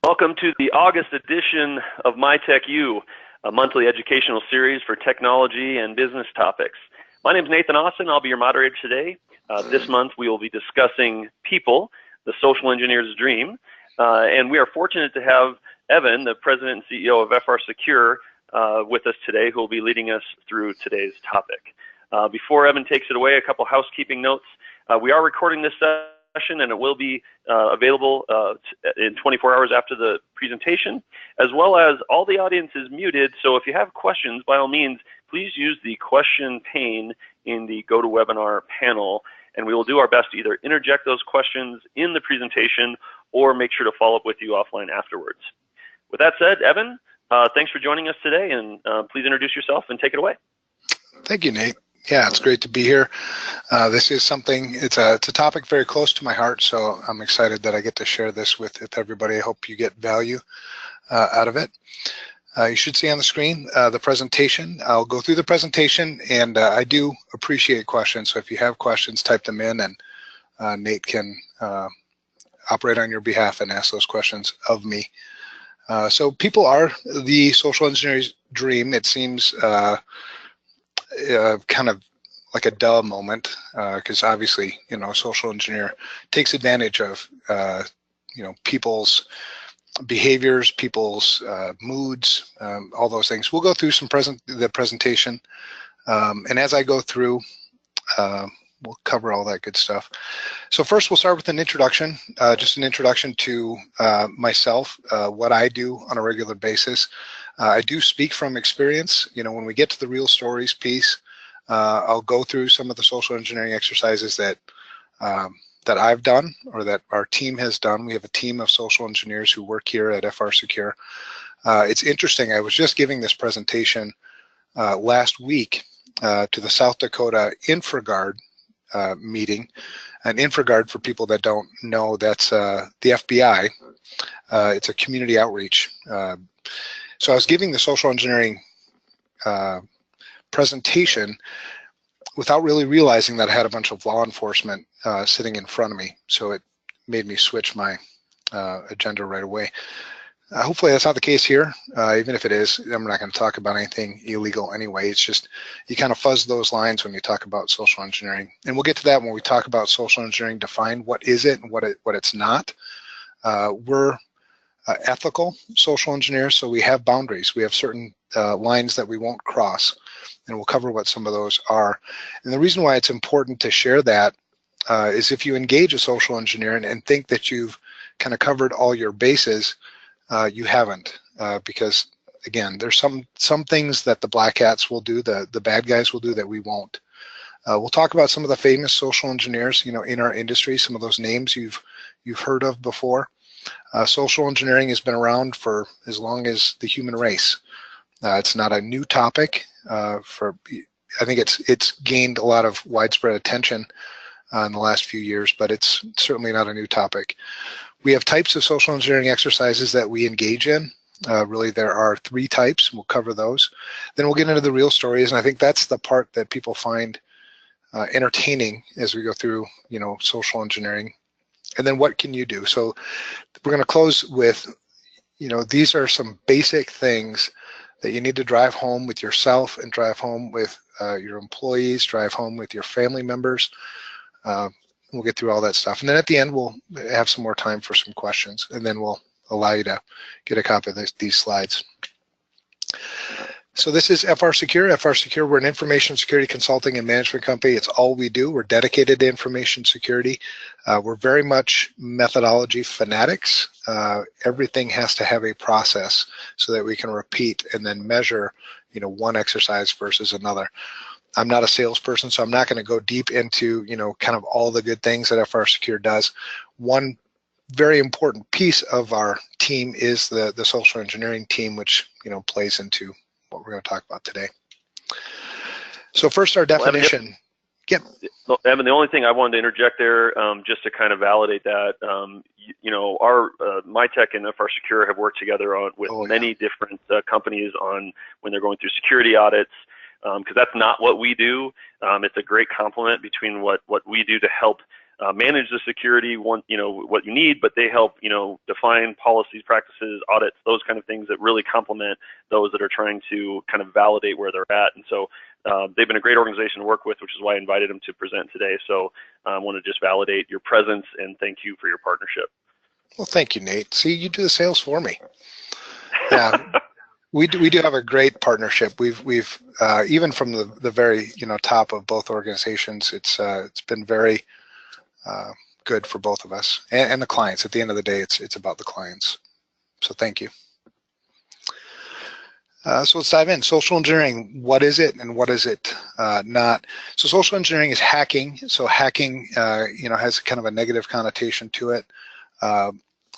Welcome to the August edition of Mytech U, a monthly educational series for technology and business topics. My name is Nathan Austin. I'll be your moderator today. This month we will be discussing people, the social engineer's dream, and we are fortunate to have Evan, the president and CEO of FrSecure, with us today, who will be leading us through today's topic. Before Evan takes it away, a couple housekeeping notes. We are recording this session, and it will be available in 24 hours after the presentation, as well as all the audience is muted. So if you have questions, by all means, please use the question pane in the GoToWebinar panel, and we will do our best to either interject those questions in the presentation or make sure to follow up with you offline afterwards. With that said, Evan, thanks for joining us today, and please introduce yourself and take it away. Thank you, Nate. Yeah, it's great to be here. This is something, it's a topic very close to my heart, so I'm excited that I get to share this with everybody. I hope you get value out of it. You should see on the screen the presentation. I'll go through the presentation, and I do appreciate questions, so if you have questions, type them in, and Nate can operate on your behalf and ask those questions of me. So people are the social engineer's dream. It seems kind of like a duh moment, because obviously, you know, a social engineer takes advantage of, you know, people's behaviors, people's moods, all those things. We'll go through the presentation, and as I go through, we'll cover all that good stuff. So first, we'll start with an introduction, just an introduction to myself, what I do on a regular basis. I do speak from experience. You know, when we get to the real stories piece, I'll go through some of the social engineering exercises that that I've done or that our team has done. We have a team of social engineers who work here at FrSecure. It's interesting. I was just giving this presentation last week to the South Dakota InfraGard meeting. And InfraGard, for people that don't know, that's the FBI. It's a community outreach. So I was giving the social engineering presentation without really realizing that I had a bunch of law enforcement sitting in front of me. So it made me switch my agenda right away. Hopefully that's not the case here. Even if it is, I'm not going to talk about anything illegal anyway. It's just you kind of fuzz those lines when you talk about social engineering. And we'll get to that when we talk about social engineering, define what is it and what it's not. We're ethical social engineers, so we have boundaries. We have certain lines that we won't cross, and we'll cover what some of those are. And the reason why it's important to share that is if you engage a social engineer and think that you've kind of covered all your bases, you haven't, because again, there's some things that the black hats will do, the bad guys will do that we won't. We'll talk about some of the famous social engineers, you know, in our industry, some of those names you've heard of before. Social engineering has been around for as long as the human race. It's not a new topic. I think it's gained a lot of widespread attention in the last few years, but it's certainly not a new topic. We have types of social engineering exercises that we engage in. Really, there are 3 types. We'll cover those. Then we'll get into the real stories, and I think that's the part that people find entertaining as we go through, you know, social engineering. And then what can you do? So we're going to close with, you know, these are some basic things that you need to drive home with yourself and drive home with your employees, drive home with your family members. We'll get through all that stuff. And then at the end, we'll have some more time for some questions, and then we'll allow you to get a copy of these slides. So this is FrSecure. FrSecure, we're an information security consulting and management company. It's all we do. We're dedicated to information security. We're very much methodology fanatics. Everything has to have a process so that we can repeat and then measure, you know, one exercise versus another. I'm not a salesperson, so I'm not going to go deep into, you know, kind of all the good things that FrSecure does. One very important piece of our team is the social engineering team, which, you know, plays into what we're going to talk about today. So first, our definition. Evan, the only thing I wanted to interject there, just to kind of validate that, you know, our Mytech and FrSecure have worked together with many different companies on when they're going through security audits. because that's not what we do. It's a great complement between what we do to help manage the security, what you need, but they help, define policies, practices, audits, those kind of things that really complement those that are trying to kind of validate where they're at. And so they've been a great organization to work with, which is why I invited them to present today. So I want to just validate your presence and thank you for your partnership. Well, thank you, Nate. See, you do the sales for me. Yeah. We do have a great partnership. We've even from the very top of both organizations, it's been very good for both of us and the clients. At the end of the day, it's about the clients. So thank you. So let's dive in. Social engineering, what is it and what is it not? So social engineering is hacking. So hacking, has kind of a negative connotation to it.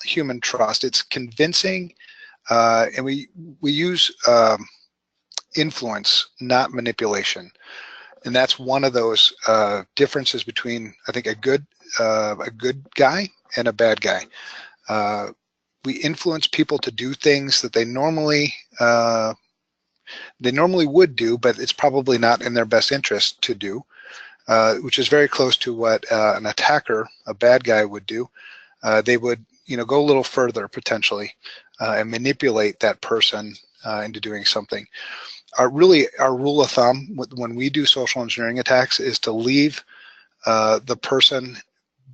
Human trust. It's convincing, and we use influence, not manipulation. And that's one of those differences between, I think, a good guy and a bad guy. We influence people to do things that they normally would do, but it's probably not in their best interest to do, which is very close to what an attacker, a bad guy, would do. They would, go a little further potentially and manipulate that person into doing something. Our rule of thumb when we do social engineering attacks is to leave the person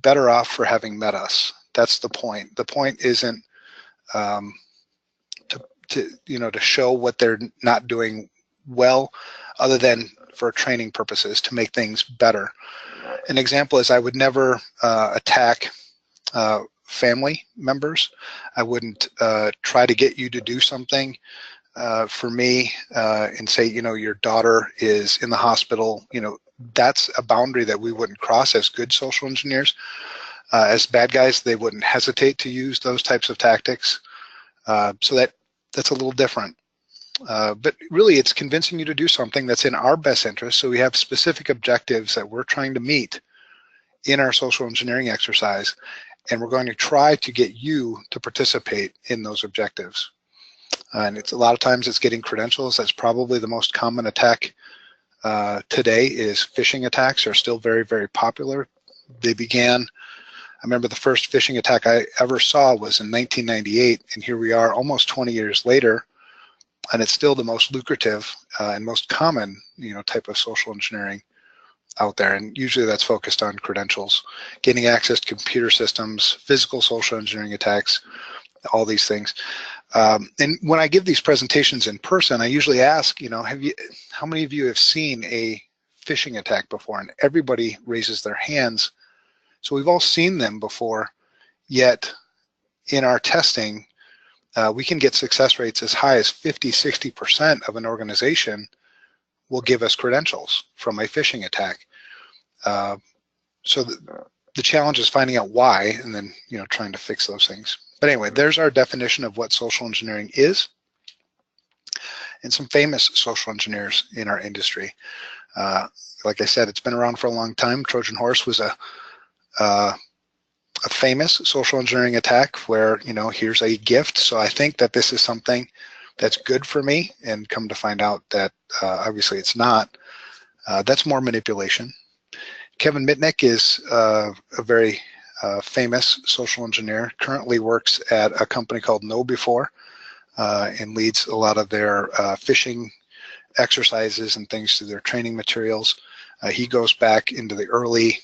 better off for having met us. That's the point. The point isn't to show what they're not doing well, other than for training purposes to make things better. An example is I would never attack family members. I wouldn't try to get you to do something for me and say, your daughter is in the hospital. That's a boundary that we wouldn't cross as good social engineers. As bad guys, they wouldn't hesitate to use those types of tactics. So that's a little different. But really, it's convincing you to do something that's in our best interest. So we have specific objectives that we're trying to meet in our social engineering exercise, and we're going to try to get you to participate in those objectives. And it's a lot of times it's getting credentials. That's probably the most common attack today. Is phishing attacks are still very, very popular. They began, I remember the first phishing attack I ever saw was in 1998, and here we are almost 20 years later, and it's still the most lucrative and most common, type of social engineering out there. And usually that's focused on credentials, getting access to computer systems, physical social engineering attacks, all these things. And when I give these presentations in person, I usually ask, how many of you have seen a phishing attack before? And everybody raises their hands. So we've all seen them before, yet in our testing, we can get success rates as high as 50–60% of an organization will give us credentials from a phishing attack. So the challenge is finding out why, and then trying to fix those things. But anyway, there's our definition of what social engineering is, and some famous social engineers in our industry. Like I said, it's been around for a long time. Trojan Horse was a famous social engineering attack where, here's a gift. So I think that this is something that's good for me, and come to find out that obviously it's not. That's more manipulation. Kevin Mitnick is a very famous social engineer, currently works at a company called KnowBe4 and leads a lot of their phishing exercises and things through their training materials. He goes back into the early,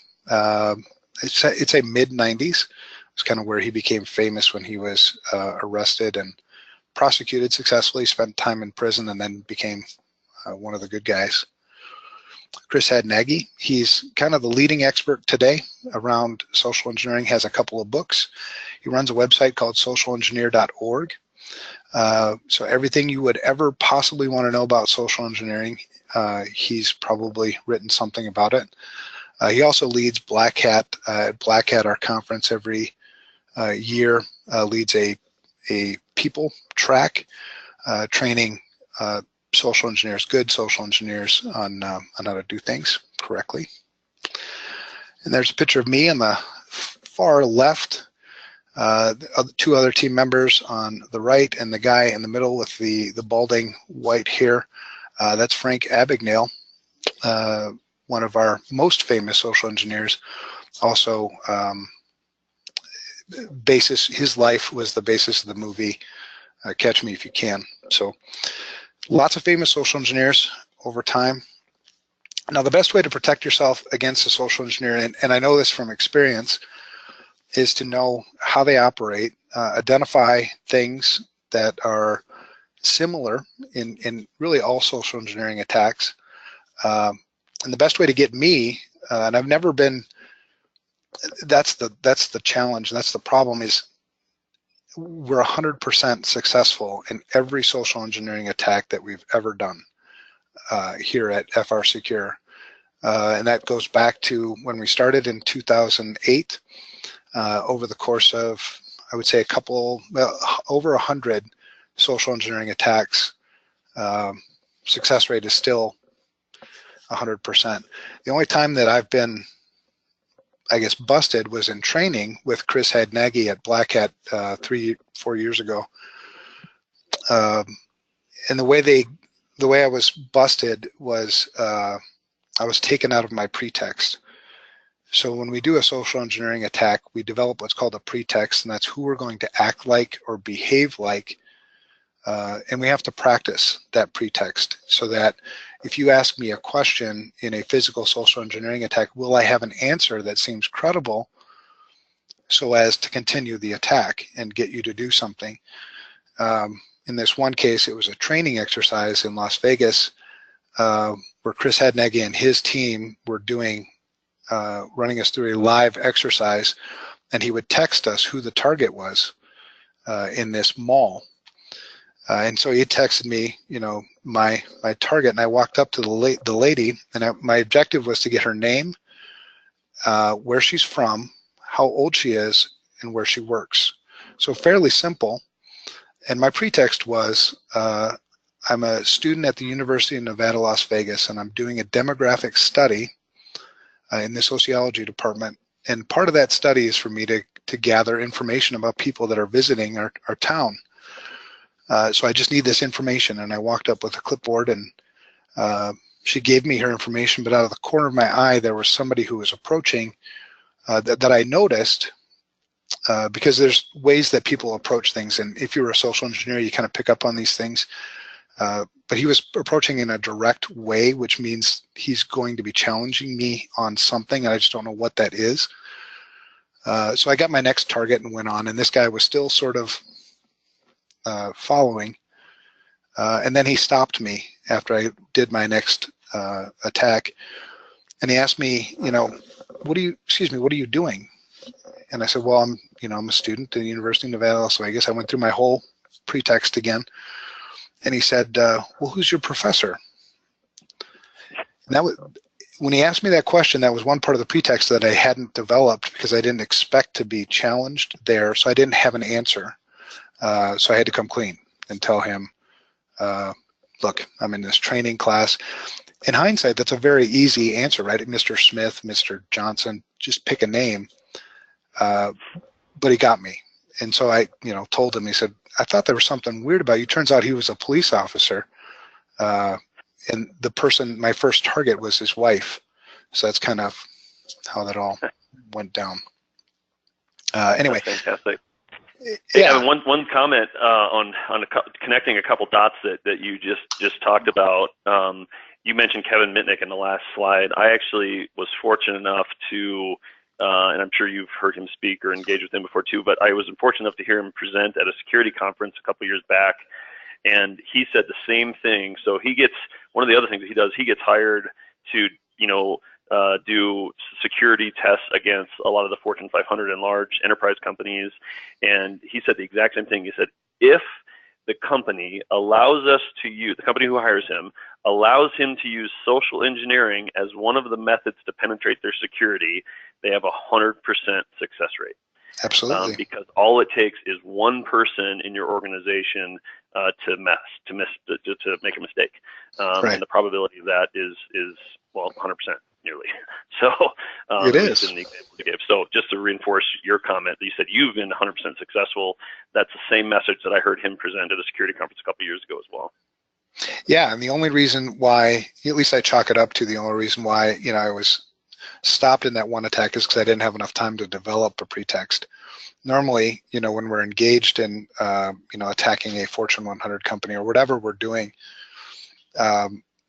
it's a mid-90s. It's kind of where he became famous, when he was arrested and prosecuted successfully, spent time in prison, and then became one of the good guys. Chris Naggy, he's kind of the leading expert today around social engineering, has a couple of books. He runs a website called socialengineer.org. So everything you would ever possibly want to know about social engineering, he's probably written something about it. He also leads Black Hat. Black Hat, our conference every year, leads a people track, training social engineers, good social engineers, on how to do things correctly. And there's a picture of me on the far left, two other team members on the right, and the guy in the middle with the balding white hair. That's Frank Abagnale, one of our most famous social engineers. Also, his life was the basis of the movie Catch Me If You Can. So lots of famous social engineers over time. Now, the best way to protect yourself against a social engineer, and I know this from experience, is to know how they operate, identify things that are similar in really all social engineering attacks. And the best way to get me, and I've never been, that's the challenge, and that's the problem, is we're 100% successful in every social engineering attack that we've ever done here at FrSecure. And that goes back to when we started in 2008. Over the course of, I would say, over 100 social engineering attacks. Success rate is still 100%. The only time that I've been, I guess, busted was in training with Chris Naggy at Black Hat 3-4 years ago. And the way I was busted was I was taken out of my pretext. So when we do a social engineering attack, we develop what's called a pretext, and that's who we're going to act like or behave like. And we have to practice that pretext so that if you ask me a question in a physical social engineering attack, will I have an answer that seems credible so as to continue the attack and get you to do something? In this one case, it was a training exercise in Las Vegas where Chris Naggy and his team were doing running us through a live exercise, and he would text us who the target was in this mall. And so he texted me, my target, and I walked up to the lady, and my objective was to get her name, where she's from, how old she is, and where she works. So fairly simple. And my pretext was I'm a student at the University of Nevada, Las Vegas, and I'm doing a demographic study in the sociology department. And part of that study is for me to gather information about people that are visiting our town. So I just need this information. And I walked up with a clipboard, and she gave me her information, but out of the corner of my eye, there was somebody who was approaching that I noticed because there's ways that people approach things. And if you're a social engineer, you kind of pick up on these things. But he was approaching in a direct way, which means he's going to be challenging me on something, and I just don't know what that is. So I got my next target and went on, and this guy was still sort of following. And then he stopped me after I did my next attack, and he asked me, what are you doing? And I said, well, I'm a student at the University of Nevada, so I guess I went through my whole pretext again. And he said, well, who's your professor? And that was, when he asked me that question, that was one part of the pretext that I hadn't developed because I didn't expect to be challenged there, so I didn't have an answer. So I had to come clean and tell him, look, I'm in this training class. In hindsight, that's a very easy answer, right? Mr. Smith, Mr. Johnson, just pick a name. But he got me. And so I, told him, he said, I thought there was something weird about you. Turns out he was a police officer. And the person, my first target was his wife. So that's kind of how that all went down. Anyway. That's fantastic. Yeah. Evan, one comment on connecting a couple dots that you just talked about. You mentioned Kevin Mitnick in the last slide. I actually was fortunate enough to, and I'm sure you've heard him speak or engage with him before too, but I was fortunate enough to hear him present at a security conference a couple years back, and he said the same thing. So he gets, one of the other things that he does, he gets hired to, do security tests against a lot of the Fortune 500 and large enterprise companies. And he said the exact same thing. He said, if the company allows us to use, the company who hires him, allows him to use social engineering as one of the methods to penetrate their security, they have 100% success rate. Absolutely. Because all it takes is one person in your organization to make a mistake. Right. And the probability of that is 100% nearly. So it is. In the example you gave. So just to reinforce your comment, you said you've been 100% successful. That's the same message that I heard him present at a security conference a couple years ago as well. Yeah, and the only reason why, at least I chalk it up to the only reason why, I was stopped in that one attack is because I didn't have enough time to develop a pretext. Normally, when we're engaged in, attacking a Fortune 100 company or whatever we're doing,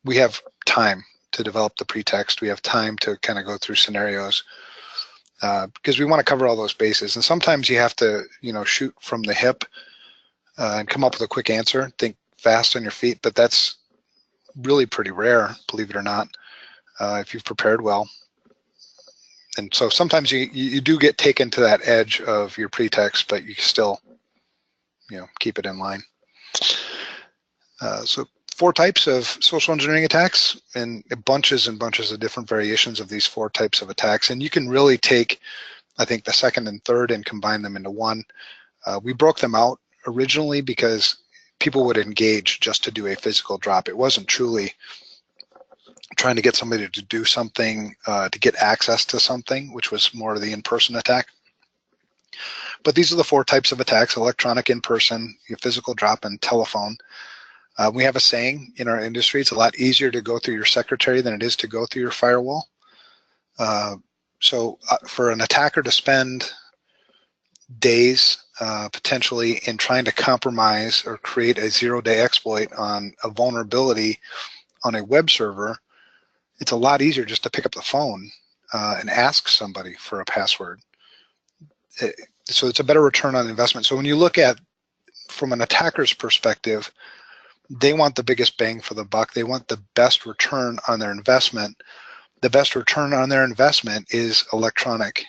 we have time to develop the pretext. We have time to kind of go through scenarios because we want to cover all those bases. And sometimes you have to, shoot from the hip and come up with a quick answer, think fast on your feet, but that's really pretty rare, believe it or not, if you've prepared well. And so sometimes you do get taken to that edge of your pretext, but you still, keep it in line. So 4 types of social engineering attacks and bunches and bunches of different variations of these 4 types of attacks. And you can really take, I think, the second and third and combine them into one. We broke them out originally because people would engage just to do a physical drop. It wasn't truly trying to get somebody to do something, to get access to something, which was more of the in-person attack. But these are the 4 types of attacks: electronic, in-person, physical drop, and telephone. We have a saying in our industry: it's a lot easier to go through your secretary than it is to go through your firewall. So for an attacker to spend days potentially in trying to compromise or create a 0-day exploit on a vulnerability on a web server, it's a lot easier just to pick up the phone and ask somebody for a password. So it's a better return on investment. So when you look at, from an attacker's perspective, they want the biggest bang for the buck. They want the best return on their investment. The best return on their investment is electronic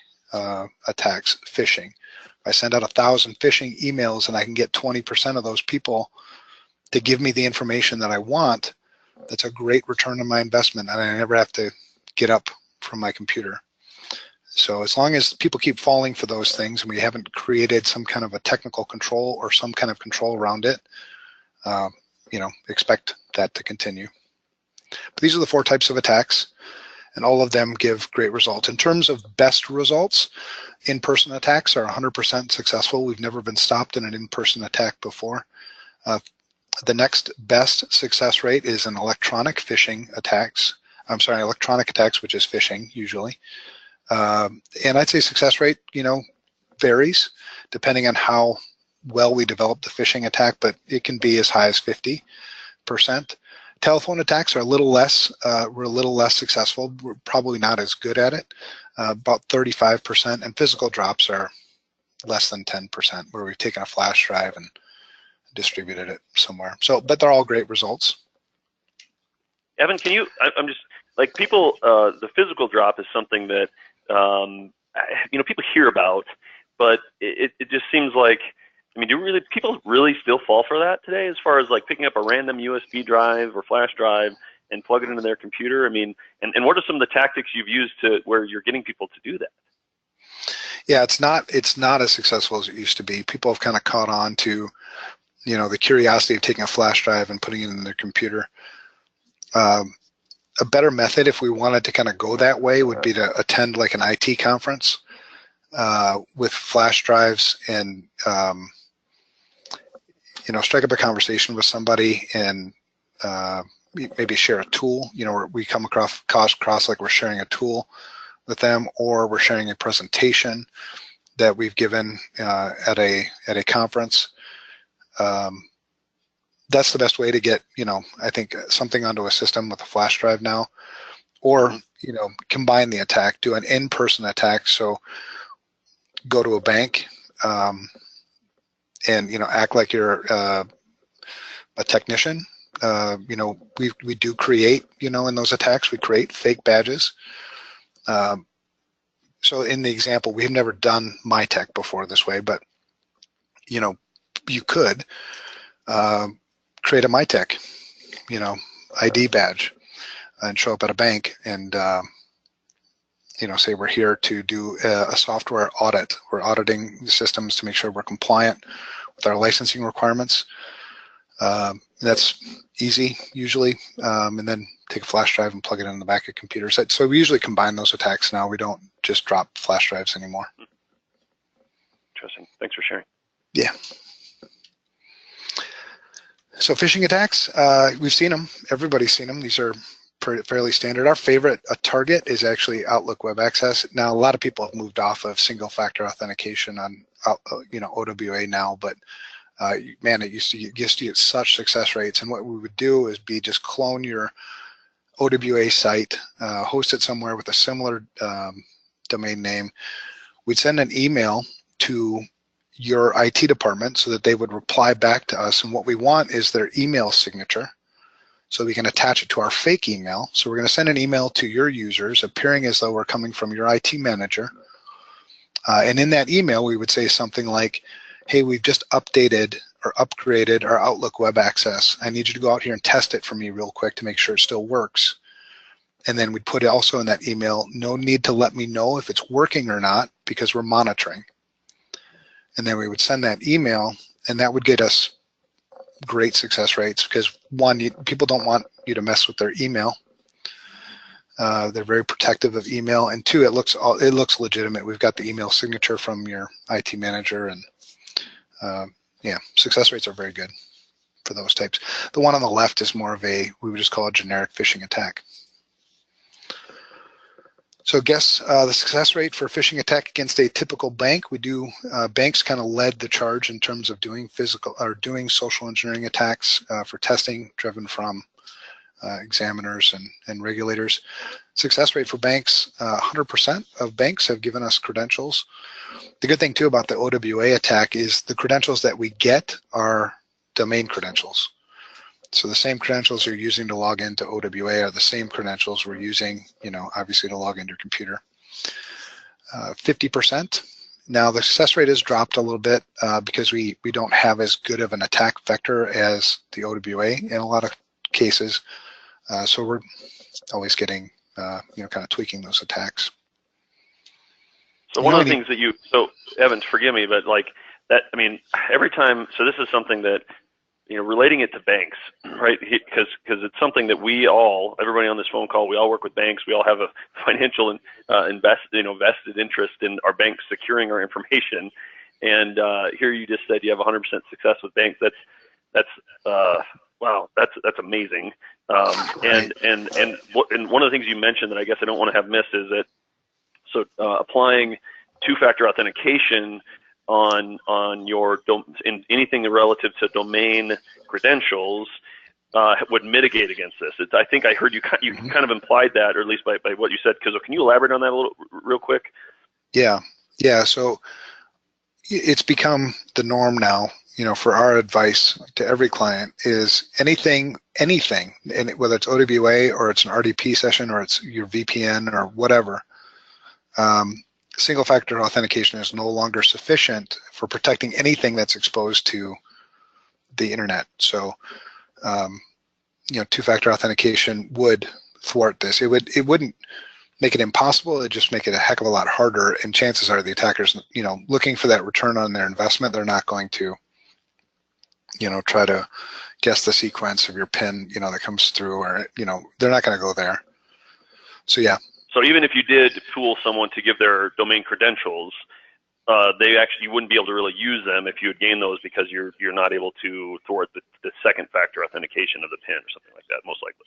attacks, phishing. I send out 1,000 phishing emails and I can get 20% of those people to give me the information that I want. That's a great return on my investment, and I never have to get up from my computer. So as long as people keep falling for those things and we haven't created some kind of a technical control or some kind of control around it, expect that to continue. But these are the 4 types of attacks, and all of them give great results. In terms of best results, in-person attacks are 100% successful. We've never been stopped in an in-person attack before. The next best success rate is an electronic attacks, which is phishing usually. And I'd say success rate, varies depending on how well we develop the phishing attack, but it can be as high as 50%. Telephone attacks are a little less, we're a little less successful. We're probably not as good at it, about 35%, and physical drops are less than 10%, where we've taken a flash drive and distributed it somewhere. So, but they're all great results. Evan, can you, I'm just, like, people, the physical drop is something that, people hear about, but it just seems like, do people really still fall for that today, as far as like picking up a random USB drive or flash drive and plug it into their computer? And what are some of the tactics you've used to where you're getting people to do that? Yeah, it's not as successful as it used to be. People have kind of caught on to, the curiosity of taking a flash drive and putting it in their computer. A better method, if we wanted to kind of go that way, would be to attend like an IT conference with flash drives and, strike up a conversation with somebody and maybe share a tool, where we come across like we're sharing a tool with them, or we're sharing a presentation that we've given at a conference. That's the best way to get, I think, something onto a system with a flash drive now, or, combine the attack, do an in-person attack. So go to a bank and, act like you're a technician. We do create, in those attacks, we create fake badges. So in the example, we've never done Mytech before this way, but, you could create a Mytech, ID badge and show up at a bank and, say we're here to do a software audit. We're auditing the systems to make sure we're compliant with our licensing requirements. That's easy usually, and then take a flash drive and plug it in the back of computers. So we usually combine those attacks now. We don't just drop flash drives anymore. Interesting. Thanks for sharing. Yeah. So phishing attacks, we've seen them. Everybody's seen them. These are fairly standard. Our favorite target is actually Outlook Web Access. Now, a lot of people have moved off of single-factor authentication on, OWA now, but man, it used to get such success rates. And what we would do is just clone your OWA site, host it somewhere with a similar domain name. We'd send an email to your IT department so that they would reply back to us. And what we want is their email signature, so we can attach it to our fake email. So we're going to send an email to your users appearing as though we're coming from your IT manager. And in that email, we would say something like, hey, we've just updated or upgraded our Outlook Web Access. I need you to go out here and test it for me real quick to make sure it still works. And then we'd put also in that email, no need to let me know if it's working or not because we're monitoring. And then we would send that email, and that would get us great success rates because one, people don't want you to mess with their email. They're very protective of email, and two, it looks legitimate. We've got the email signature from your IT manager, and yeah, success rates are very good for those types. The one on the left is more of we would just call a generic phishing attack. So guess the success rate for a phishing attack against a typical bank. We do, banks kind of led the charge in terms of doing social engineering attacks for testing driven from examiners and regulators. Success rate for banks, 100% of banks have given us credentials. The good thing too about the OWA attack is the credentials that we get are domain credentials. So the same credentials you're using to log into OWA are the same credentials we're using, obviously to log into your computer. 50%. Now the success rate has dropped a little bit because we don't have as good of an attack vector as the OWA in a lot of cases. So we're always getting, kind of tweaking those attacks. So one of the things that so Evan, forgive me, but like that, I mean, every time, so this is something that, relating it to banks, right? Because it's something that everybody on this phone call, we all work with banks. We all have a financial vested interest in our banks securing our information. And here you just said you have 100% success with banks. Wow, that's amazing. And one of the things you mentioned that I guess I don't want to have missed is that applying two-factor authentication on your in anything relative to domain credentials would mitigate against this. I think I heard you kind of implied that, or at least by what you said. Can you elaborate on that a little real quick? Yeah. So it's become the norm now. For our advice to every client is anything, and whether it's OWA or it's an RDP session or it's your VPN or whatever. Single-factor authentication is no longer sufficient for protecting anything that's exposed to the internet. So, two-factor authentication would thwart this. It wouldn't make it impossible. It'd just make it a heck of a lot harder. And chances are the attackers, looking for that return on their investment, they're not going to, try to guess the sequence of your PIN, that comes through, or they're not going to go there. So yeah. So even if you did fool someone to give their domain credentials, you wouldn't be able to really use them if you had gained those because you're not able to thwart the second factor authentication of the PIN or something like that, most likely.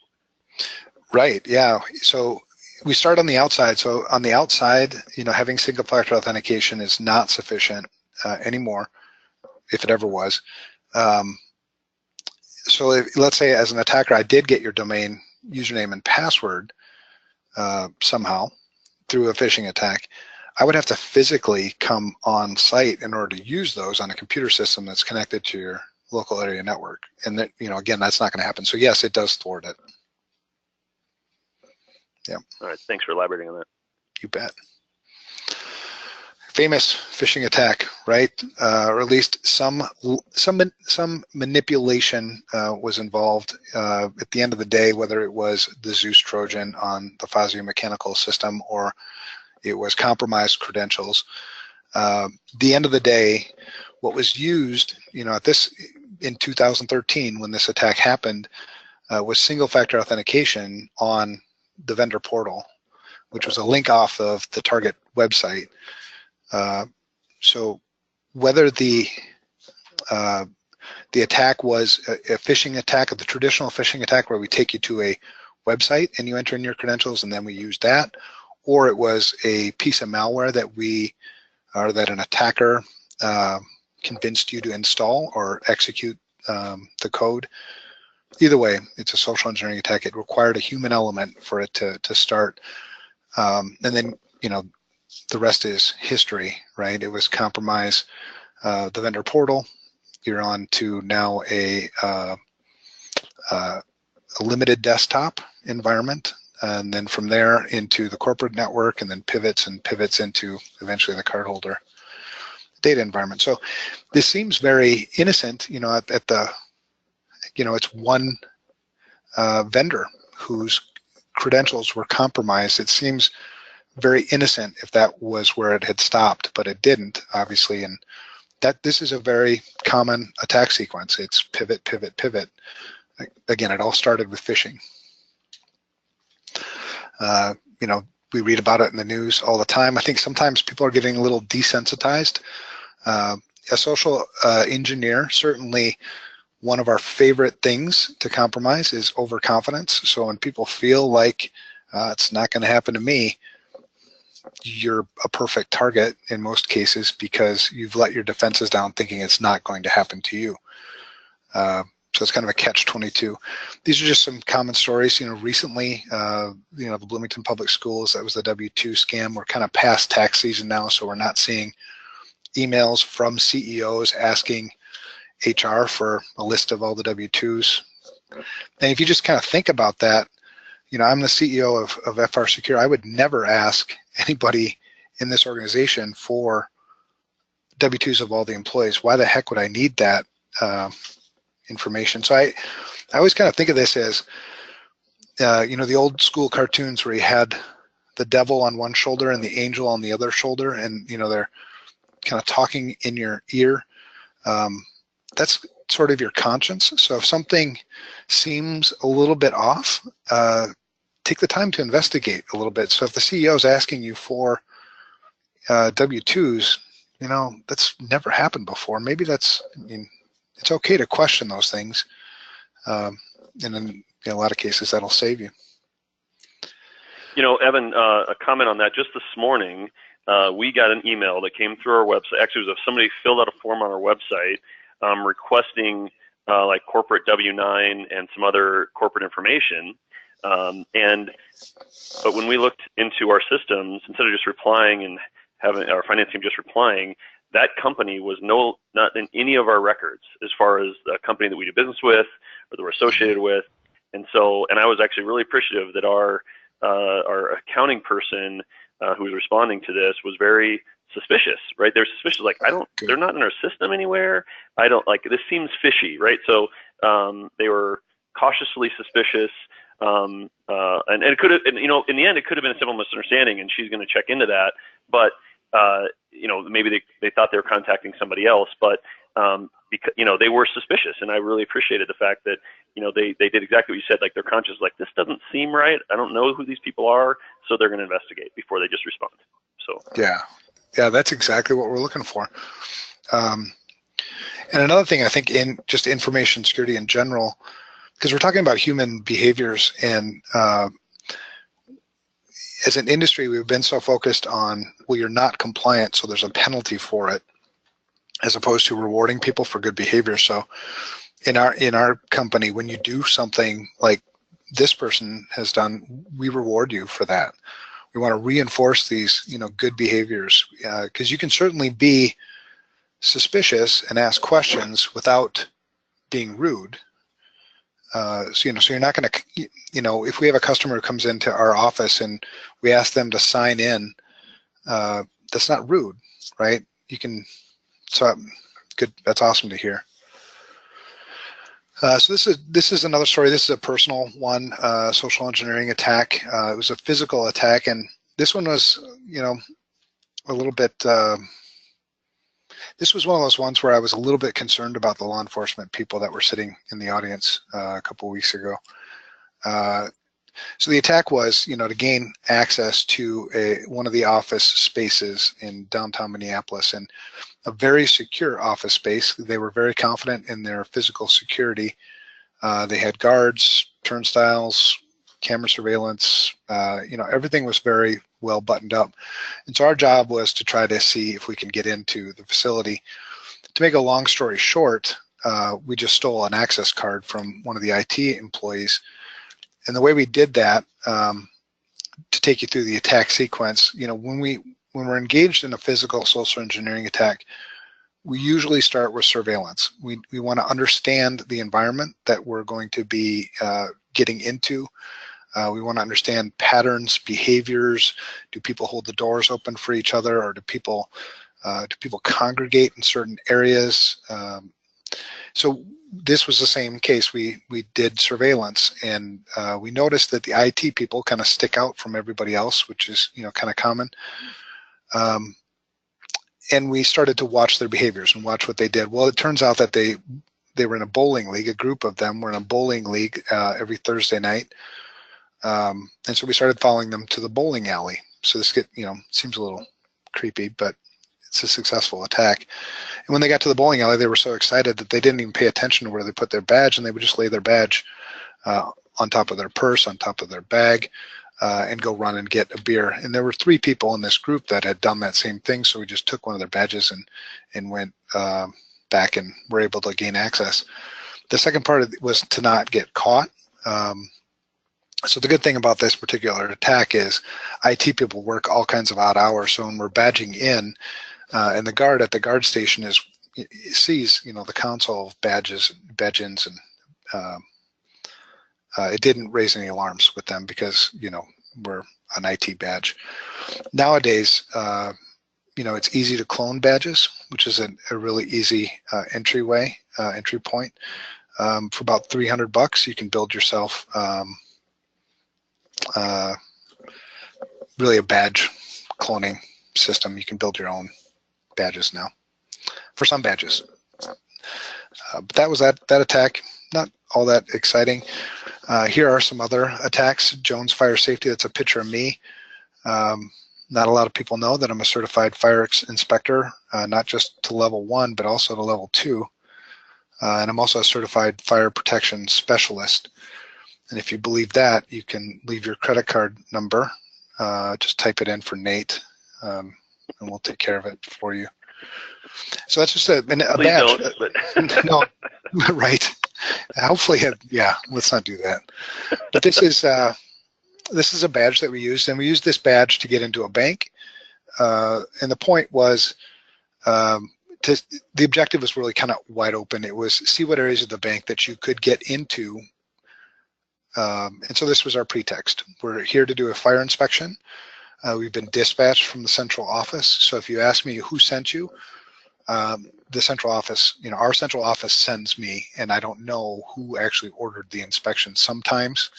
Right. Yeah. So we start on the outside. So on the outside, having single factor authentication is not sufficient anymore, if it ever was. So let's say as an attacker, I did get your domain username and password somehow through a phishing attack, I would have to physically come on site in order to use those on a computer system that's connected to your local area network. And that, again, that's not going to happen. So yes, it does thwart it. Yeah. All right. Thanks for elaborating on that. You bet. Famous phishing attack, right? Or at least some manipulation was involved at the end of the day, whether it was the Zeus Trojan on the Fazio mechanical system or it was compromised credentials. The end of the day, what was used, in 2013 when this attack happened, was single-factor authentication on the vendor portal, which was a link off of the target website. So whether the the attack was a phishing attack, the traditional phishing attack where we take you to a website and you enter in your credentials and then we use that, or it was a piece of malware that an attacker convinced you to install or execute the code. Either way, it's a social engineering attack. It required a human element for it to start. And then, the rest is history, right? It was compromise the vendor portal. You're on to now a limited desktop environment, and then from there into the corporate network, and then pivots into eventually the cardholder data environment. So this seems very innocent, at the, it's one vendor whose credentials were compromised. It seems very innocent if that was where it had stopped, but it didn't, obviously, and that this is a very common attack sequence. It's pivot, pivot, pivot. Again, it all started with phishing. We read about it in the news all the time. I think sometimes people are getting a little desensitized. A social engineer, certainly one of our favorite things to compromise is overconfidence. So when people feel like it's not going to happen to me, you're a perfect target in most cases because you've let your defenses down thinking it's not going to happen to you. So it's kind of a catch-22. These are just some common stories. Recently, the Bloomington Public Schools, that was the W-2 scam. We're kind of past tax season now, so we're not seeing emails from CEOs asking HR for a list of all the W-2s. And if you just kind of think about that, I'm the CEO of FrSecure. I would never ask anybody in this organization for W-2s of all the employees. Why the heck would I need that information? So I always kind of think of this as, the old school cartoons where you had the devil on one shoulder and the angel on the other shoulder, and they're kind of talking in your ear. That's sort of your conscience. So if something seems a little bit off, take the time to investigate a little bit. So if the CEO is asking you for W-2s, that's never happened before. Maybe it's okay to question those things. And in a lot of cases, that'll save you. Evan, a comment on that. Just this morning, we got an email that came through our website. Actually, it was somebody filled out a form on our website requesting like corporate W-9 and some other corporate information. But when we looked into our systems, instead of just replying and having our finance team just replying, that company was not in any of our records as far as the company that we do business with or that we're associated with. And I was actually really appreciative that our accounting person who was responding to this was very suspicious, right? They're suspicious, like, they're not in our system anywhere. This seems fishy, right? So they were cautiously suspicious. And it could have, in the end, it could have been a simple misunderstanding, and she's going to check into that. But maybe they thought they were contacting somebody else, but because they were suspicious, and I really appreciated the fact that they did exactly what you said. Like, they're conscious, like, this doesn't seem right. I don't know who these people are, so they're going to investigate before they just respond. So yeah, that's exactly what we're looking for. And another thing, I think, in just information security in general, because we're talking about human behaviors, and as an industry, we've been so focused on, well, you're not compliant, so there's a penalty for it, as opposed to rewarding people for good behavior. So in our company, when you do something like this person has done, we reward you for that. We want to reinforce these, good behaviors, because you can certainly be suspicious and ask questions without being rude. So you're not going to, if we have a customer who comes into our office and we ask them to sign in, that's not rude, right? So good. That's awesome to hear. So this is another story. This is a personal one, social engineering attack. It was a physical attack, and this one was, a little bit. This was one of those ones where I was a little bit concerned about the law enforcement people that were sitting in the audience a couple of weeks ago. So the attack was, to gain access to one of the office spaces in downtown Minneapolis, and a very secure office space. They were very confident in their physical security. They had guards, turnstiles, camera surveillance, everything was very well buttoned up. And so our job was to try to see if we can get into the facility. To make a long story short, we just stole an access card from one of the IT employees. And the way we did that, to take you through the attack sequence, when we're engaged in a physical social engineering attack, we usually start with surveillance. We want to understand the environment that we're going to be getting into. We want to understand patterns, behaviors. Do people hold the doors open for each other, or do people congregate in certain areas? So this was the same case. We did surveillance, and we noticed that the IT people kind of stick out from everybody else, which is kind of common. And we started to watch their behaviors and watch what they did. Well, it turns out that they were in a bowling league. A group of them were in a bowling league every Thursday night. And so we started following them to the bowling alley. So this seems a little creepy, but it's a successful attack. And when they got to the bowling alley, they were so excited that they didn't even pay attention to where they put their badge, and they would just lay their badge on top of their purse, on top of their bag, and go run and get a beer. And there were 3 people in this group that had done that same thing, so we just took one of their badges and went back and were able to gain access. The second part of it was to not get caught. So the good thing about this particular attack is IT people work all kinds of odd hours. So when we're badging in, and the guard at the guard station sees the console of badge-ins, and it didn't raise any alarms with them because we're an IT badge. Nowadays, it's easy to clone badges, which is a really easy entry point. For about $300, you can build yourself really a badge cloning system. You can build your own badges now for some badges. But that was that attack. Not all that exciting. Here are some other attacks. Jones Fire Safety, that's a picture of me. Not a lot of people know that I'm a certified fire inspector, not just to level 1, but also to level 2. And I'm also a certified fire protection specialist. And if you believe that, you can leave your credit card number. Just type it in for Nate, and we'll take care of it for you. So that's just a badge. Don't, no, right. Hopefully, yeah. Let's not do that. But this is a badge that we used, and we used this badge to get into a bank. And the point was, the objective was really kind of wide open. It was see what areas of the bank that you could get into. And so this was our pretext. We're here to do a fire inspection. We've been dispatched from the central office. So if you ask me who sent you, the central office, our central office sends me, and I don't know who actually ordered the inspection. Sometimes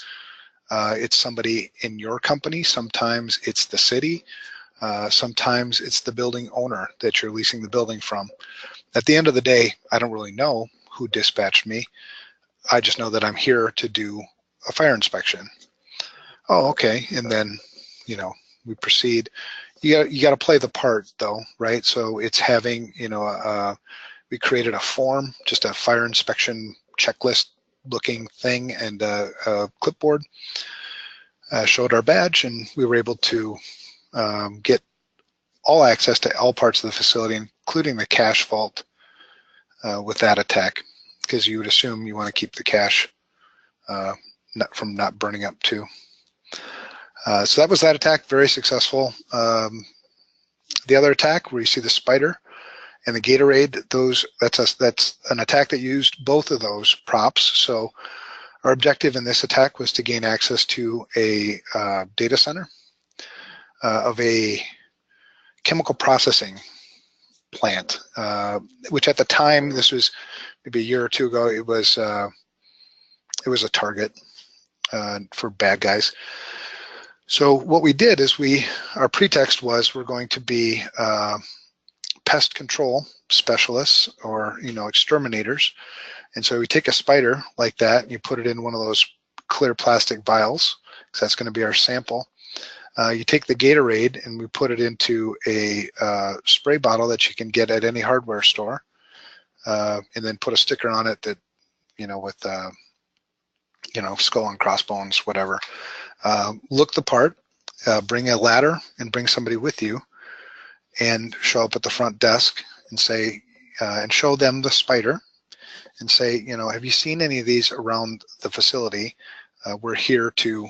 it's somebody in your company. Sometimes it's the city. Sometimes it's the building owner that you're leasing the building from. At the end of the day, I don't really know who dispatched me. I just know that I'm here to do a fire inspection. Oh, okay. And then, we proceed. You got to play the part though, right? So it's having, we created a form, just a fire inspection checklist looking thing, and a clipboard, showed our badge, and we were able to get all access to all parts of the facility, including the cash vault, with that attack, because you would assume you want to keep the cash from not burning up too. So that was that attack, very successful. The other attack where you see the spider and the Gatorade, that's an attack that used both of those props. So our objective in this attack was to gain access to a data center of a chemical processing plant, which at the time, this was maybe a year or two ago, it was a target for bad guys. So what we did is our pretext was we're going to be pest control specialists, or exterminators. And so we take a spider like that and you put it in one of those clear plastic vials, because that's going to be our sample. You take the Gatorade and we put it into a spray bottle that you can get at any hardware store, and then put a sticker on it that, with, skull and crossbones, whatever. Look the part, bring a ladder and bring somebody with you, and show up at the front desk and say, and show them the spider and say, have you seen any of these around the facility? We're here to,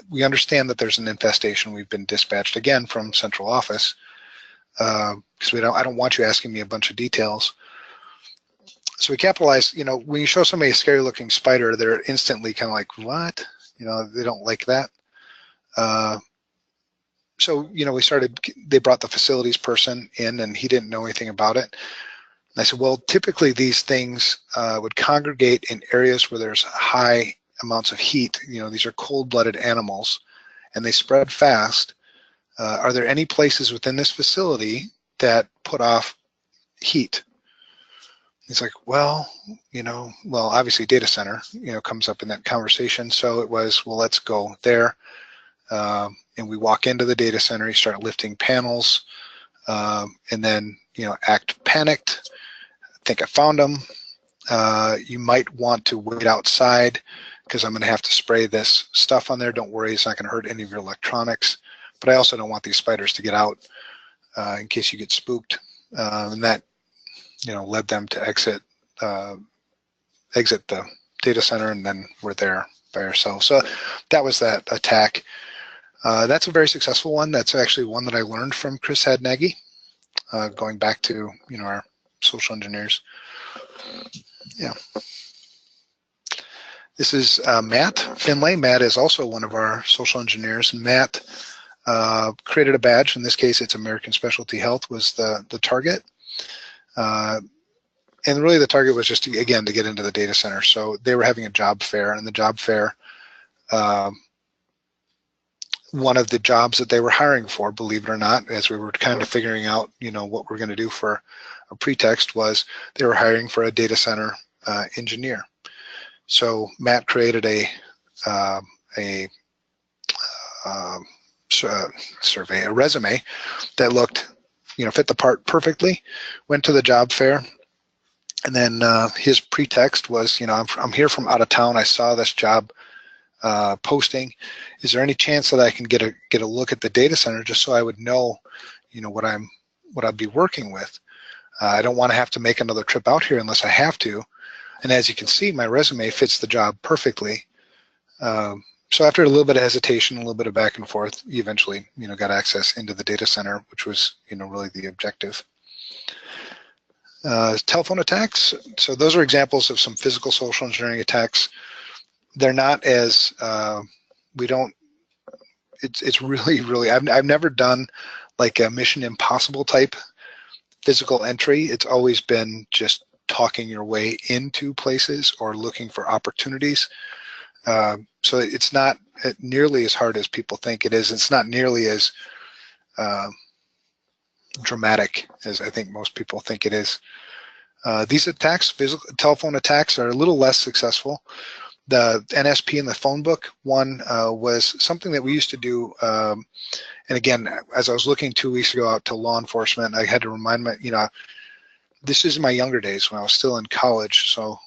we understand that there's an infestation. We've been dispatched again from central office, because I don't want you asking me a bunch of details. So we capitalize, when you show somebody a scary looking spider, they're instantly kind of like, what? They don't like that. So, they brought the facilities person in and he didn't know anything about it. And I said, well, typically these things would congregate in areas where there's high amounts of heat. These are cold-blooded animals and they spread fast. Are there any places within this facility that put off heat? He's like, well, obviously data center, comes up in that conversation. So it was, well, let's go there. And we walk into the data center, you start lifting panels, and then, act panicked. I think I found them. You might want to wait outside because I'm going to have to spray this stuff on there. Don't worry, it's not going to hurt any of your electronics. But I also don't want these spiders to get out in case you get spooked. And that, led them to exit the data center, and then we're there by ourselves. So that was that attack. That's a very successful one. That's actually one that I learned from Chris Naggy, going back to, our social engineers. Yeah. This is Matt Finlay. Matt is also one of our social engineers. Matt created a badge. In this case, it's American Specialty Health was the target. And really the target was just, to get into the data center. So they were having a job fair, and the job fair, one of the jobs that they were hiring for, believe it or not, as we were kind of figuring out, what we're going to do for a pretext, was they were hiring for a data center engineer. So Matt created a resume that looked, fit the part perfectly, went to the job fair. And then his pretext was, I'm here from out of town. I saw this job posting. Is there any chance that I can get a look at the data center just so I would know, what I'd be working with? I don't want to have to make another trip out here unless I have to. And as you can see, my resume fits the job perfectly. So after a little bit of hesitation, a little bit of back and forth, he eventually, got access into the data center, which was, really the objective. Telephone attacks. So those are examples of some physical social engineering attacks. They're not as, it's really, I've never done like a Mission Impossible type physical entry. It's always been just talking your way into places or looking for opportunities. So it's not nearly as hard as people think it is. It's not nearly as dramatic as I think most people think it is. These attacks, physical telephone attacks, are a little less successful. The NSP in the phone book one was something that we used to do. And again, as I was looking 2 weeks ago out to law enforcement, I had to remind my, this is my younger days when I was still in college. So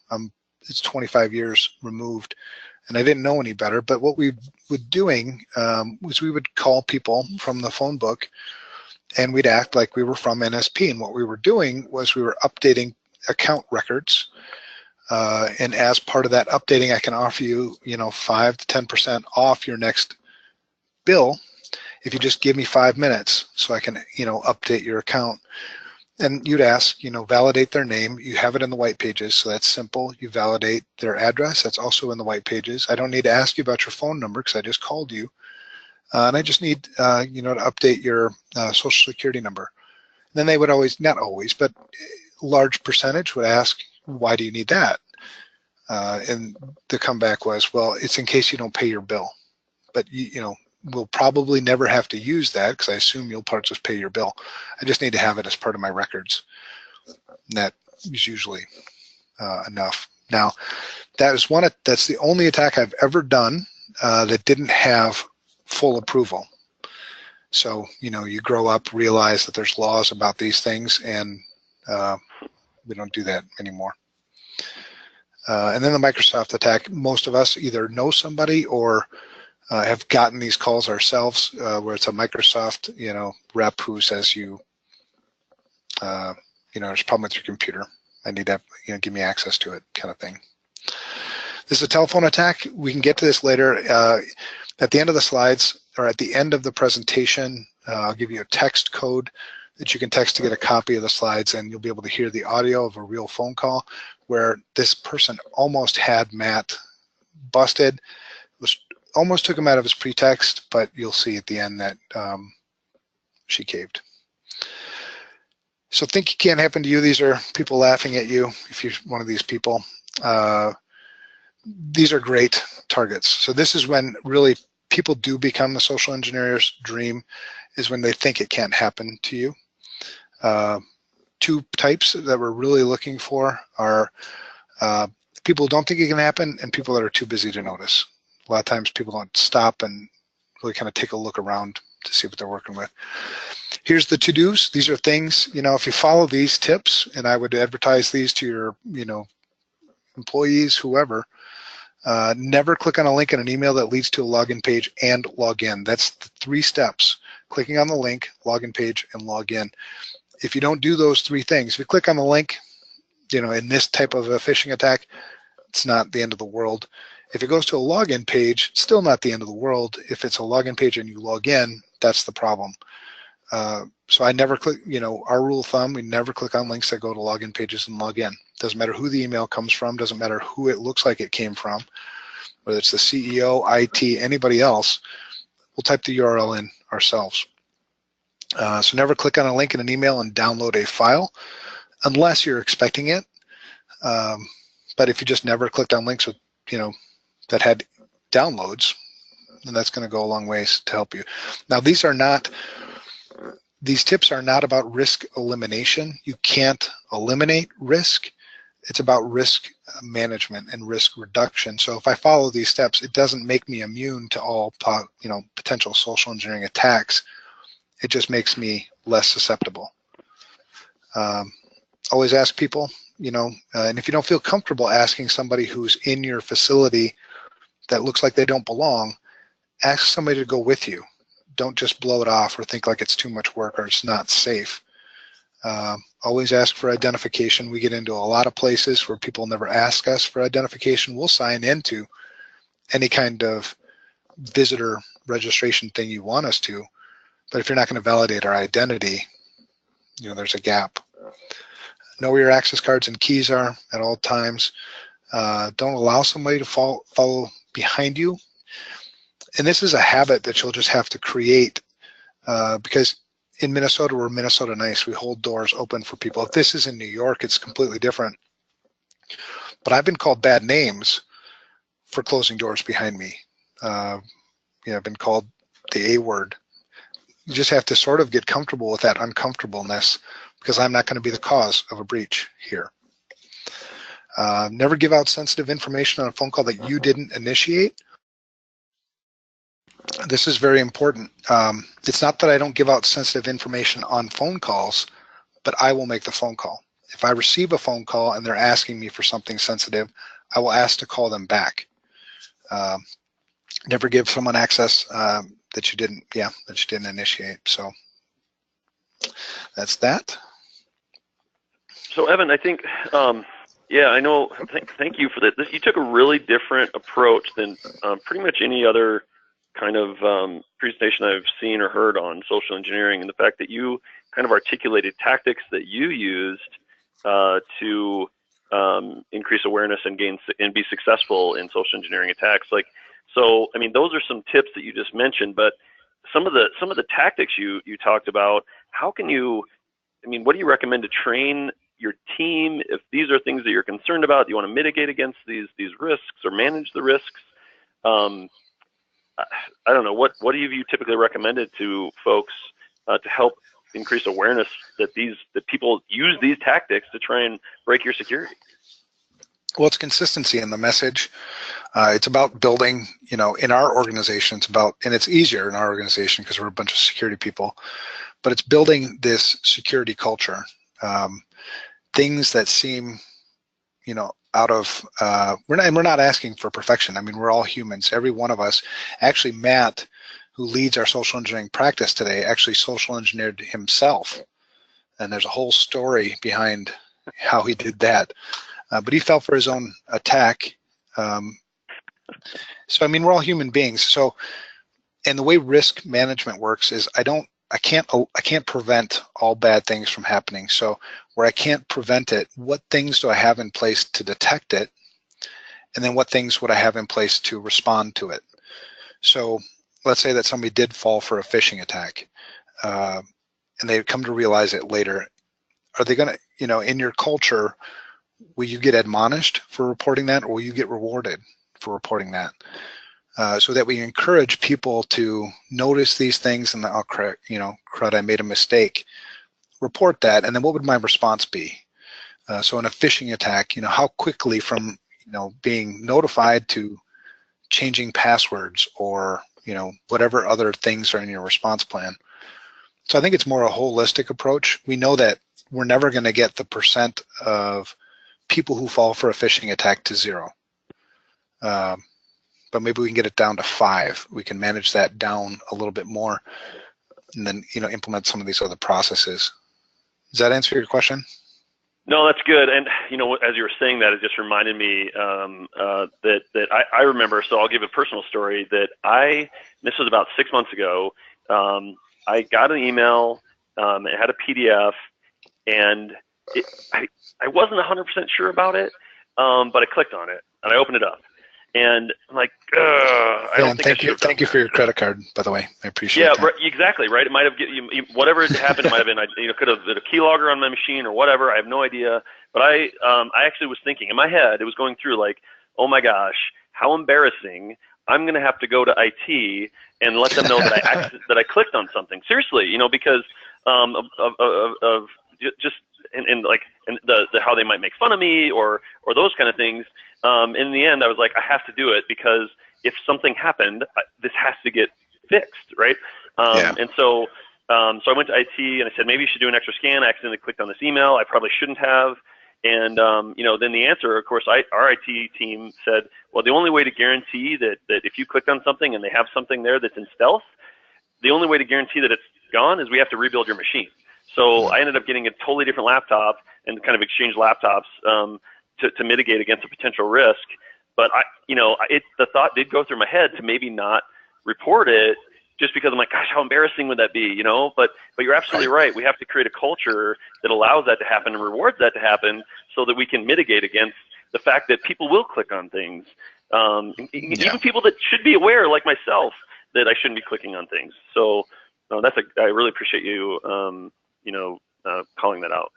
it's 25 years removed, and I didn't know any better. But what we were doing was we would call people from the phone book, and we'd act like we were from NSP. And what we were doing was we were updating account records. And as part of that updating, I can offer you, 5 to 10% off your next bill if you just give me 5 minutes so I can, update your account. And you'd ask, validate their name. You have it in the white pages, so that's simple. You validate their address. That's also in the white pages. I don't need to ask you about your phone number because I just called you. And I just need, to update your social security number. And then they would always, not always, but a large percentage would ask, why do you need that? And the comeback was, well, it's in case you don't pay your bill. But, we'll probably never have to use that because I assume you'll just pay your bill. I just need to have it as part of my records. And that is usually enough. Now, that's the only attack I've ever done that didn't have full approval. So, you grow up, realize that there's laws about these things, and we don't do that anymore. And then the Microsoft attack, most of us either know somebody or have gotten these calls ourselves, where it's a Microsoft, rep who says there's a problem with your computer. I need to, give me access to it, kind of thing. This is a telephone attack. We can get to this later. At the end of the slides, or at the end of the presentation, I'll give you a text code that you can text to get a copy of the slides, and you'll be able to hear the audio of a real phone call where this person almost had Matt busted. Almost took him out of his pretext, but you'll see at the end that she caved. So think it can't happen to you. These are people laughing at you if you're one of these people. These are great targets. So this is when really people do become the social engineer's dream, is when they think it can't happen to you. Two types that we're really looking for are people who don't think it can happen and people that are too busy to notice. A lot of times people don't stop and really kind of take a look around to see what they're working with. Here's the to-dos. These are things, if you follow these tips, and I would advertise these to your, employees, whoever, never click on a link in an email that leads to a login page and log in. That's the 3 steps: clicking on the link, login page, and log in. If you don't do those 3 things, if you click on the link, in this type of a phishing attack, it's not the end of the world. If it goes to a login page, still not the end of the world. If it's a login page and you log in, that's the problem. So I never click, our rule of thumb, we never click on links that go to login pages and log in. Doesn't matter who the email comes from, doesn't matter who it looks like it came from, whether it's the CEO, IT, anybody else, we'll type the URL in ourselves. So never click on a link in an email and download a file unless you're expecting it. But if you just never clicked on links with, that had downloads, then that's going to go a long ways to help you. Now, these tips are not about risk elimination. You can't eliminate risk. It's about risk management and risk reduction. So if I follow these steps, it doesn't make me immune to all potential social engineering attacks. It just makes me less susceptible. Always ask people, and if you don't feel comfortable asking somebody who's in your facility that looks like they don't belong, ask somebody to go with you. Don't just blow it off or think like it's too much work or it's not safe. Always ask for identification. We get into a lot of places where people never ask us for identification. We'll sign into any kind of visitor registration thing you want us to, but if you're not going to validate our identity, there's a gap. Know where your access cards and keys are at all times. Don't allow somebody to follow behind you. And this is a habit that you'll just have to create because in Minnesota, we're Minnesota nice. We hold doors open for people. If this is in New York, it's completely different. But I've been called bad names for closing doors behind me. I've been called the A word. You just have to sort of get comfortable with that uncomfortableness because I'm not going to be the cause of a breach here. Never give out sensitive information on a phone call that you didn't initiate. This is very important. It's not that I don't give out sensitive information on phone calls, but I will make the phone call. If I receive a phone call and they're asking me for something sensitive, I will ask to call them back. Never give someone access that you didn't initiate. So that's that. So Evan, I think, I know. Thank you for that. You took a really different approach than pretty much any other kind of presentation I've seen or heard on social engineering, and the fact that you kind of articulated tactics that you used to increase awareness and be successful in social engineering attacks. So I mean, those are some tips that you just mentioned, but some of the tactics you talked about, how can you, I mean, what do you recommend to train your team if these are things that you're concerned about? Do you want to mitigate against these risks or manage the risks? I don't know, what have you typically recommended to folks to help increase awareness that people use these tactics to try and break your security? Well, it's consistency in the message. It's about building, in our organization, and it's easier in our organization because we're a bunch of security people, but it's building this security culture. Things that seem, out of, we're not asking for perfection. I mean, we're all humans, every one of us. Actually, Matt, who leads our social engineering practice today, actually social engineered himself. And there's a whole story behind how he did that. But he fell for his own attack. So, I mean, we're all human beings. So, and the way risk management works is I can't prevent all bad things from happening. So where I can't prevent it, what things do I have in place to detect it? And then what things would I have in place to respond to it? So let's say that somebody did fall for a phishing attack, and they come to realize it later. Are they gonna, in your culture, will you get admonished for reporting that, or will you get rewarded for reporting that? So that we encourage people to notice these things and, oh, crud, I made a mistake. Report that, and then what would my response be? So in a phishing attack, how quickly from, being notified to changing passwords or, whatever other things are in your response plan. So I think it's more a holistic approach. We know that we're never going to get the percent of people who fall for a phishing attack to 0. But maybe we can get it down to 5. We can manage that down a little bit more, and then implement some of these other processes. Does that answer your question? No, that's good. And as you were saying that, it just reminded me that I remember. So I'll give a personal story that this was about 6 months ago. I got an email. It had a PDF, and I wasn't 100% sure about it, but I clicked on it and I opened it up. And I'm like, I don't think I should have done Thank you for your credit card, by the way. I appreciate that. that. Yeah, right, exactly, right? It might have whatever had happened. It might have been, could have been a keylogger on my machine or whatever. I have no idea. But I actually was thinking in my head, it was going through like, oh my gosh, how embarrassing! I'm going to have to go to IT and let them know that I clicked on something. Seriously, because of just how they might make fun of me or those kind of things. In the end, I was like, I have to do it because if something happened, this has to get fixed, right? And so I went to IT and I said, maybe you should do an extra scan. I accidentally clicked on this email. I probably shouldn't have. And then the answer, of course, our IT team said, well, the only way to guarantee that if you clicked on something and they have something there that's in stealth, the only way to guarantee that it's gone is we have to rebuild your machine. So I ended up getting a totally different laptop and kind of exchanged laptops to mitigate against a potential risk. But the thought did go through my head to maybe not report it, just because I'm like, gosh, how embarrassing would that be, But you're absolutely right. We have to create a culture that allows that to happen and rewards that to happen, so that we can mitigate against the fact that people will click on things, even people that should be aware, like myself, that I shouldn't be clicking on things. So I really appreciate you, calling that out.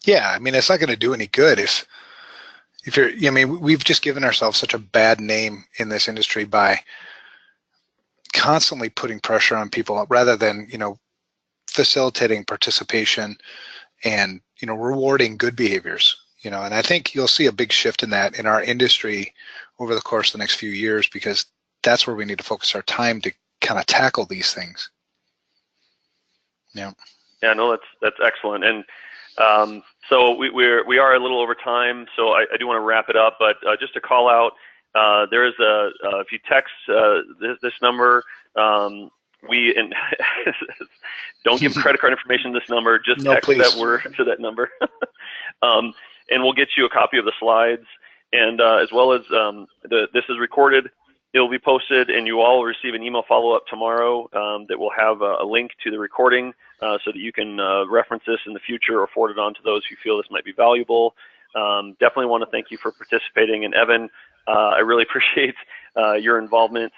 Yeah, I mean, it's not going to do any good if you're, we've just given ourselves such a bad name in this industry by constantly putting pressure on people rather than, facilitating participation and, rewarding good behaviors, and I think you'll see a big shift in that in our industry over the course of the next few years, because that's where we need to focus our time to kind of tackle these things. Yeah. Yeah, no, that's excellent. And so we are a little over time, so I do want to wrap it up. But just to call out, there is if you text this number, don't give credit card information to this number. Just text that word to that number, and we'll get you a copy of the slides. And as well as this is recorded. It will be posted, and you all will receive an email follow-up tomorrow that will have a link to the recording so that you can reference this in the future or forward it on to those who feel this might be valuable. Definitely want to thank you for participating. And Evan, I really appreciate your involvement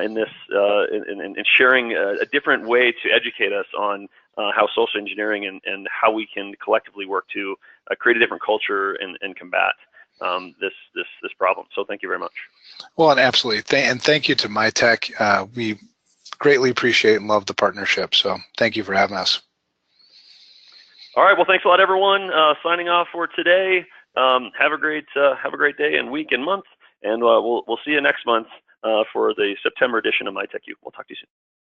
in this, in sharing a different way to educate us on how social engineering and how we can collectively work to create a different culture and combat this problem. So thank you very much. Well, and absolutely. And thank you to Mytech. We greatly appreciate and love the partnership. So thank you for having us. All right. Well, thanks a lot, everyone. Signing off for today. Have a great day and week and month. and we'll see you next month for the September edition of Mytech U. We'll talk to you soon.